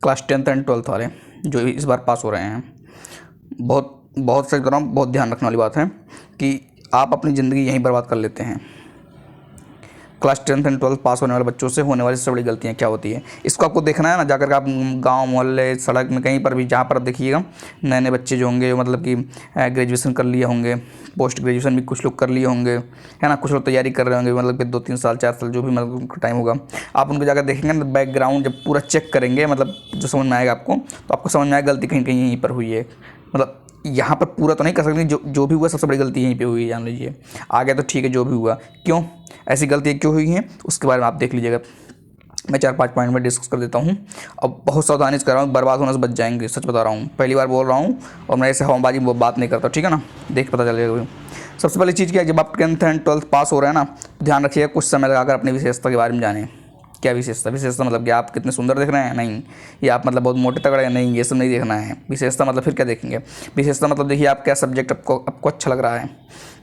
Class 10th and 12th वाले जो इस बार पास हो रहे हैं, बहुत सही तरह बहुत ध्यान रखने वाली बात है कि आप अपनी ज़िंदगी यहीं बर्बाद कर लेते हैं। क्लास 10th एंड 12th पास होने वाले बच्चों से होने वाली सबसे बड़ी गलतियाँ क्या होती है, इसको आपको देखना है ना। जाकर के आप गांव मोहल्ले सड़क में कहीं पर भी जहाँ पर आप देखिएगा, नए नए बच्चे जो होंगे मतलब कि ग्रेजुएशन कर लिए होंगे, पोस्ट ग्रेजुएशन भी कुछ लोग कर लिए होंगे, है ना। कुछ लोग तैयारी कर रहे होंगे, मतलब कि 2-3 साल 4 साल जो भी मतलब टाइम होगा। आप उनको जाकर देखेंगे ना, बैकग्राउंड जब पूरा चेक करेंगे, मतलब जो समझ में आएगा आपको, तो आपको समझ में आएगा गलती कहीं कहीं यहीं पर हुई है। मतलब यहाँ पर पूरा तो नहीं कर सकते, जो भी हुआ सबसे बड़ी गलती यहीं पे हुई है, जान लीजिए। आगे तो ठीक है जो भी हुआ, क्यों ऐसी गलतियाँ क्यों हुई हैं उसके बारे में आप देख लीजिएगा। मैं 4-5 पॉइंट में डिस्कस कर देता हूँ। अब बहुत सावधानी से कर रहा हूँ, बर्बाद होने से बच जाएंगे, सच बता रहा हूँ, पहली बार बोल रहा हूँ और मैं ऐसे हवाबाजी वो बात नहीं करता, ठीक है ना। देख पता चलेगा। सबसे पहली चीज़ क्या है, जब आप 10th एंड 12th पास हो रहे हैं ना, ध्यान रखिएगा कुछ समय लगाकर अपनी विशेषता के बारे में जानें। क्या विशेषता मतलब कि आप कितने सुंदर दिख रहे हैं, नहीं, या आप मतलब बहुत मोटे तगड़े हैं, नहीं, ये सब नहीं देखना है। विशेषता मतलब फिर क्या देखेंगे, विशेषता मतलब देखिए आप क्या सब्जेक्ट आपको अच्छा लग रहा है,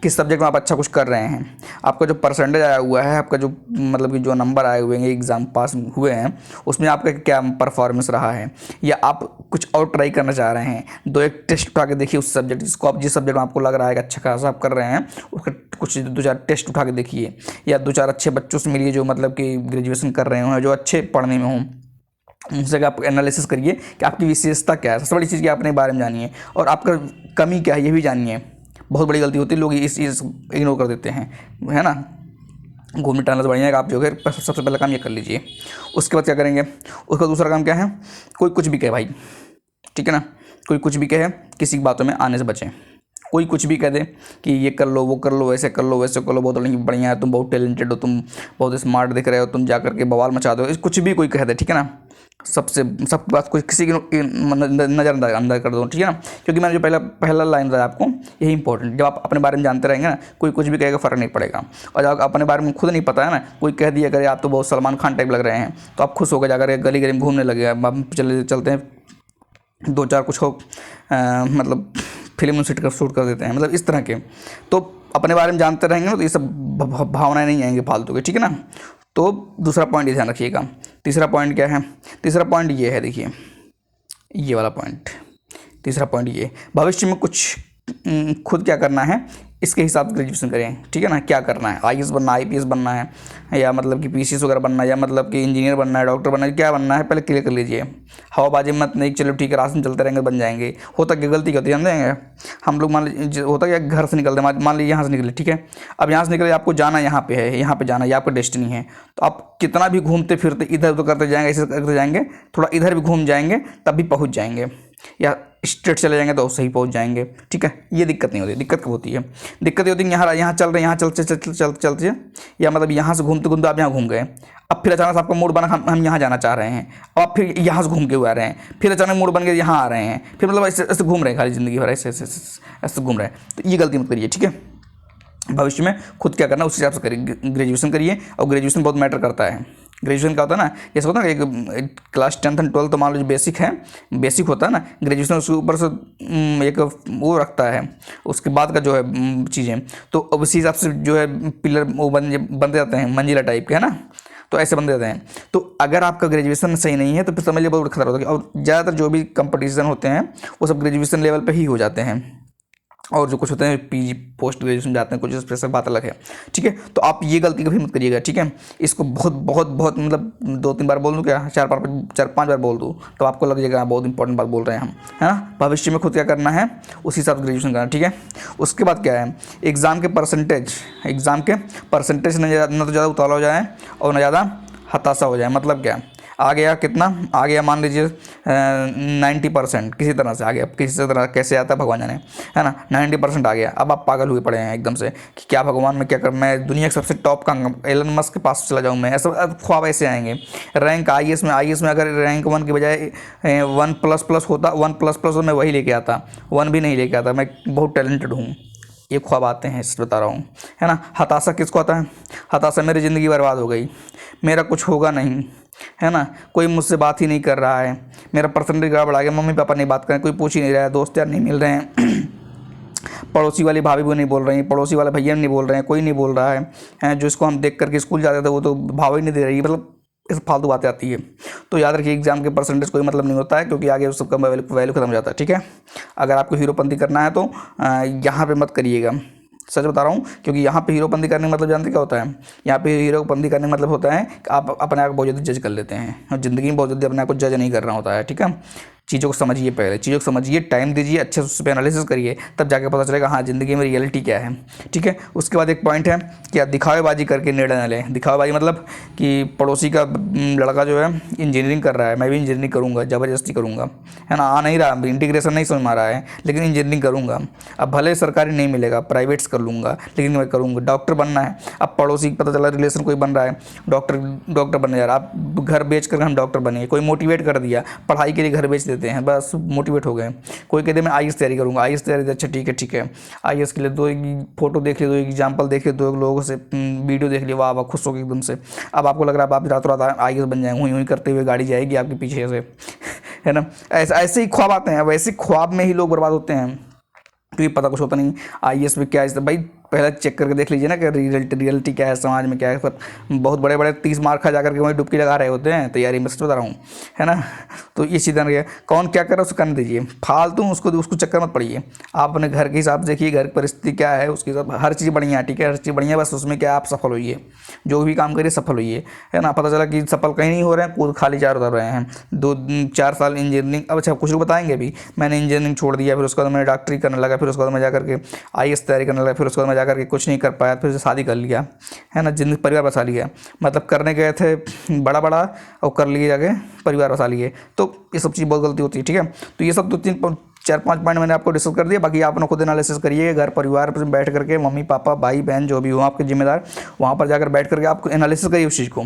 किस सब्जेक्ट में आप अच्छा कुछ कर रहे हैं, आपका जो परसेंटेज आया हुआ है, आपका जो मतलब कि जो नंबर आए हुए हैं, एग्ज़ाम पास हुए हैं, उसमें आपका क्या परफॉर्मेंस रहा है, या आप कुछ और ट्राई करना चाह रहे हैं। 2-1 टेस्ट उठा के देखिए उस सब्जेक्ट जिसको आप जिस सब्जेक्ट में आपको लग रहा है कि अच्छा खासा आप कर रहे हैं, उसका कुछ 2-4 टेस्ट उठा के देखिए, या 2-4 अच्छे बच्चों से मिलिए जो मतलब कि ग्रेजुएशन कर रहे हों, जो अच्छे पढ़ने में हों, उनसे आप एनालिसिस करिए कि आपकी विशेषता क्या है। सबसे बड़ी चीज़ की अपने बारे में जानिए, और आपका कमी क्या है ये भी जानिए। बहुत बड़ी गलती होती है, लोग इस इग्नोर कर देते हैं, है ना। घूमने टहलने से बढ़िया है आप जो है सबसे पहला काम ये कर लीजिए। उसके बाद क्या करेंगे, उसका दूसरा काम क्या है, कोई कुछ भी कहे भाई, ठीक है ना, कोई कुछ भी कहे, किसी की बातों में आने से बचें। कोई कुछ भी कह दे कि ये कर लो, वो कर लो, ऐसे कर लो, वैसे कर लो, बहुत बढ़िया है, तुम बहुत टैलेंटेड हो, तुम बहुत स्मार्ट दिख रहे हो, तुम जा करके बवाल मचा दो, कुछ भी कोई कह दे, ठीक है ना। सब बात कोई किसी की नज़रअंदाज कर दो, ठीक है ना। क्योंकि मैंने जो पहला लाइन बताया आपको, यही इंपॉर्टेंट। जब आप अपने बारे में जानते रहेंगे ना, कोई कुछ भी कहेगा फ़र्क नहीं पड़ेगा। और जब अपने बारे में खुद नहीं पता है ना, कोई कह दिया करे आप तो बहुत सलमान खान टाइप लग रहे हैं, तो आप खुश होकर जाकर गली गली में घूमने लगे। अब चलते हैं 2-4 कुछ हो मतलब फिल्म शूट कर देते हैं, मतलब इस तरह के। तो अपने बारे में जानते रहेंगे ना, तो ये सब भावनाएं नहीं आएंगी फालतू के, ठीक है ना। तो दूसरा पॉइंट ये ध्यान रखिएगा। तीसरा पॉइंट क्या है, तीसरा पॉइंट ये है, देखिए ये वाला पॉइंट। तीसरा पॉइंट ये, भविष्य में कुछ खुद क्या करना है इसके हिसाब से ग्रेजुएशन करें, ठीक है ना। क्या करना है, आईएएस बनना है, आईपीएस बनना है, या मतलब कि पीसीएस वगैरह बनना है, या मतलब कि इंजीनियर बनना है, डॉक्टर बनना है, क्या बनना है पहले क्लियर कर लीजिए। हवाबाजी मत नहीं, चलो ठीक है रास्ते में चलते रहेंगे बन जाएंगे। होता क्या गलती क्या होती है जान देंगे हम लोग, मान लीजिए होता क्या, घर से निकलते मान लीजिए यहाँ से निकले, ठीक है। अब यहाँ से निकले, आपको जाना यहाँ पे है, यहाँ पे जाना, ये आपका डेस्टिनी है। तो आप कितना भी घूमते फिरते इधर उधर करते जाएंगे, ऐसे करते जाएंगे, थोड़ा इधर भी घूम जाएंगे तब भी पहुँच जाएंगे, या स्ट्रेट चले जाएंगे तो सही पहुंच जाएंगे, ठीक है। ये दिक्कत नहीं होती। दिक्कत कब होती है, दिक्कत ये होती है यहाँ चल रहे हैं, यहाँ चलते या मतलब यहाँ से घूमते घूमते आप यहाँ घूम गए। अब फिर अचानक से आपका मूड बना हम यहाँ जाना चाह रहे हैं, और आप फिर यहाँ से घूम के हुए आ रहे हैं, फिर अचानक मूड बन गया यहाँ आ रहे हैं, फिर मतलब ऐसे घूम रहे हैं खाली ज़िंदगी भर, ऐसे घूम रहे हैं। तो ये गलती मत करिए, ठीक है। भविष्य में खुद क्या करना उस हिसाब से करिए, ग्रेजुएशन करिए। और ग्रेजुएशन बहुत मैटर करता है। ग्रेजुएशन क्या होता है ना, जैसे होता है ना एक क्लास 10th एंड 12th तो मान लीजिए बेसिक है, बेसिक होता है ना। ग्रेजुएशन उसके ऊपर से एक वो रखता है, उसके बाद का जो है चीज़ें, तो अब उसी हिसाब से जो है पिलर वो बन जाते हैं, मंजिला टाइप के, है ना। तो ऐसे बन जाते हैं। तो अगर आपका ग्रेजुएशन सही नहीं है तो फिर समझ लीजिए बहुत खतरा होता है। और ज़्यादातर जो भी कंपटीशन होते हैं वो सब ग्रेजुएशन लेवल पर ही हो जाते हैं, और जो कुछ होते हैं पीजी पोस्ट ग्रेजुएशन जाते हैं, कुछ स्पेशल बात अलग है, ठीक है। तो आप ये गलती कभी मत करिएगा, ठीक है। इसको बहुत बहुत बहुत मतलब 2-3 बार बोल दूँ क्या, 4-5 बार बोल दूँ तो आपको लग जाएगा बहुत इंपॉर्टेंट बात बोल रहे हैं हम, है ना। भविष्य में खुद क्या करना है उस हिसाब से ग्रेजुएशन करना, ठीक है। उसके बाद क्या है, एग्ज़ाम के परसेंटेज न तो ज़्यादा उतावला हो जाए और न ज़्यादा हताशा हो जाए। मतलब क्या, आ गया कितना, आ गया मान लीजिए 90%, किसी तरह से आ गया, किसी तरह कैसे आता है भगवान जाने, है ना। 90% आ गया, अब आप पागल हुए पड़े हैं एकदम से कि क्या भगवान मैं क्या कर, मैं दुनिया के सबसे टॉप का एलन मस्क के पास चला जाऊँ मैं, ऐसा ख्वाब ऐसे आएंगे। रैंक आईएएस में अगर रैंक 1 की बजाय 1++ होता, 1++ मैं वही लेके आता, 1 भी नहीं लेके आता, मैं बहुत टैलेंटेड हूँ। ये ख्वाब आते हैं, इस बता रहा हूँ, है ना। हताशा किसको आता है, हताशा मेरी ज़िंदगी बर्बाद हो गई, मेरा कुछ होगा नहीं, है ना। कोई मुझसे बात ही नहीं कर रहा है, मेरा परसेंटेज गड़बड़ आ गया, मम्मी पापा नहीं बात करें, कोई पूछ ही नहीं रहा है, दोस्त यार नहीं मिल रहे हैं पड़ोसी वाली भाभी भी नहीं बोल रही, पड़ोसी वाले भैया नहीं बोल रहे हैं, कोई नहीं बोल रहा है जो इसको हम देख करके स्कूल जाते थे वो तो भाव ही नहीं दे रही। मतलब इस फालतू बातें आती है। तो याद रखिए एग्जाम के परसेंटेज कोई मतलब नहीं होता है, क्योंकि आगे उस सबका वैल्यू खत्म हो जाता है। ठीक है, अगर आपको हीरोपंती करना है तो यहाँ पे मत करिएगा, सच बता रहा हूँ, क्योंकि यहाँ पे हीरोपंती करने का मतलब जानते क्या होता है? यहाँ पे हीरोपंती करने का मतलब होता है कि आप अपने आप को बहुत जल्दी जज कर लेते हैं, और ज़िंदगी में बहुत जल्दी अपने आप को जज नहीं करना होता है। ठीक है, चीज़ों को समझिए, पहले चीज़ों को समझिए, टाइम दीजिए, अच्छे से उस पर एनालिसिस करिए, तब जाके पता चलेगा हाँ ज़िंदगी में रियलिटी क्या है। ठीक है, उसके बाद एक पॉइंट है कि आप दिखावेबाजी करके निर्णय न लें। दिखावेबाजी मतलब कि पड़ोसी का लड़का जो है इंजीनियरिंग कर रहा है, मैं भी इंजीनियरिंग करूँगा, ज़बरदस्ती करूँगा, है ना, आ नहीं रहा, इंटीग्रेशन नहीं समझ में आ रहा है, लेकिन इंजीनियरिंग करूँगा। अब भले सरकारी नहीं मिलेगा, प्राइवेट्स कर लूँगा, लेकिन मैं करूँगा। डॉक्टर बनना है, अब पड़ोसी पता चला रिलेशन कोई बन रहा है, डॉक्टर बनने जा रहा, आप घर बेच कर हम डॉक्टर बने, कोई मोटिवेट कर दिया, पढ़ाई के लिए घर बेच देते हैं, बस मोटिवेट हो गए। कोई कहते मैं आईएएस तैयारी करूँगा, आईएएस तैयारी, अच्छा ठीक है, आईएएस के लिए दो फोटो देख लिया, दो एग्जाम्पल देख लिया, दो लोगों से वीडियो देख लिया, वाह वाह, खुश हो गए एकदम से। अब आपको लग रहा है आप रातों रात आईएएस बन जाएंगे, हुई करते हुए गाड़ी जाएगी आपके पीछे से, है ना। ऐसे ही ख्वाब आते हैं, वैसे ख्वाब में ही लोग बर्बाद होते हैं, क्योंकि पता कुछ होता नहीं आईएएस में क्या है। भाई पहले चेक करके देख लीजिए ना कि रियलिटी क्या है, समाज में क्या है। पर बहुत बड़े बड़े 30 मार्क खा जाकर के वहीं डुबकी लगा रहे होते हैं तैयारी में, सच बता रहा हूँ, है ना। तो ये चीज़ है, कौन क्या कर रहा है उसको करने दीजिए, फालतू उसको चक्कर मत पड़िए। आप अपने घर के हिसाब से देखिए, घर की परिस्थिति क्या है उसके हिसाब, हर चीज़ बढ़िया है, ठीक है, हर चीज़ बढ़िया, बस उसमें क्या आप सफल होइए, जो भी काम करिए सफल होइए, है ना। पता चला कि सफल कहीं नहीं हो रहे हैं, कूद खाली चार उतर रहे हैं, 2-4 साल इंजीनियरिंग। अब अच्छा कुछ लोग बताएंगे भी मैंने इंजीनियरिंग छोड़ दिया, फिर उसके बाद मैंने डॉक्टरी करने लगा, फिर उसके बाद मैं जाकर के आईएएस तैयारी करने लगा, फिर उसके बाद मैं जाकर के कुछ नहीं कर पाया, फिर से शादी कर लिया, है ना, जिंदगी परिवार बसा लिया। मतलब करने गए थे बड़ा और कर लिए जाके परिवार बसा लिए। तो ये सब चीज़ बहुत गलती होती है। ठीक है, तो ये सब 4-5 पॉइंट मैंने आपको डिस्कस कर दिया। बाकी आप लोग खुद एनालिसिस करिए, घर परिवार पर बैठ करके, मम्मी पापा भाई बहन जो भी हो आपके जिम्मेदार, वहाँ पर जाकर बैठ करके आप एनालिसिस करिए उस चीज़ को,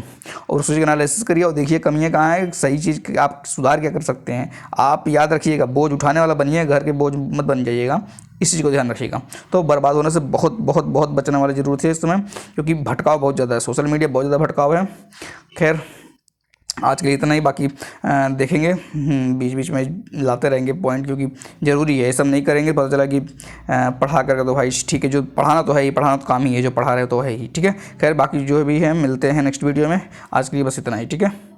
और उस चीज़ का एनालिसिस करिए और देखिए कमियाँ कहाँ हैं, सही चीज़ आप सुधार क्या कर सकते हैं। आप याद रखिएगा, बोझ उठाने वाला बनिए, घर के बोझ मत बन जाइएगा, इस चीज़ को ध्यान रखिएगा। तो बर्बाद होने से बहुत बहुत बहुत बचने वाली ज़रूरत है इस समय, क्योंकि भटकाव बहुत ज़्यादा है, सोशल मीडिया बहुत ज़्यादा भटकाव है। खैर आज के लिए इतना ही, बाकी देखेंगे, बीच बीच में लाते रहेंगे पॉइंट, क्योंकि ज़रूरी है। ये सब नहीं करेंगे पता चला कि पढ़ा करके तो भाई ठीक है, जो पढ़ाना तो है ही, पढ़ाना तो काम ही है, जो पढ़ा रहे तो है ही। ठीक है, खैर बाकी जो भी है मिलते हैं नेक्स्ट वीडियो में। आज के लिए बस इतना ही, ठीक है।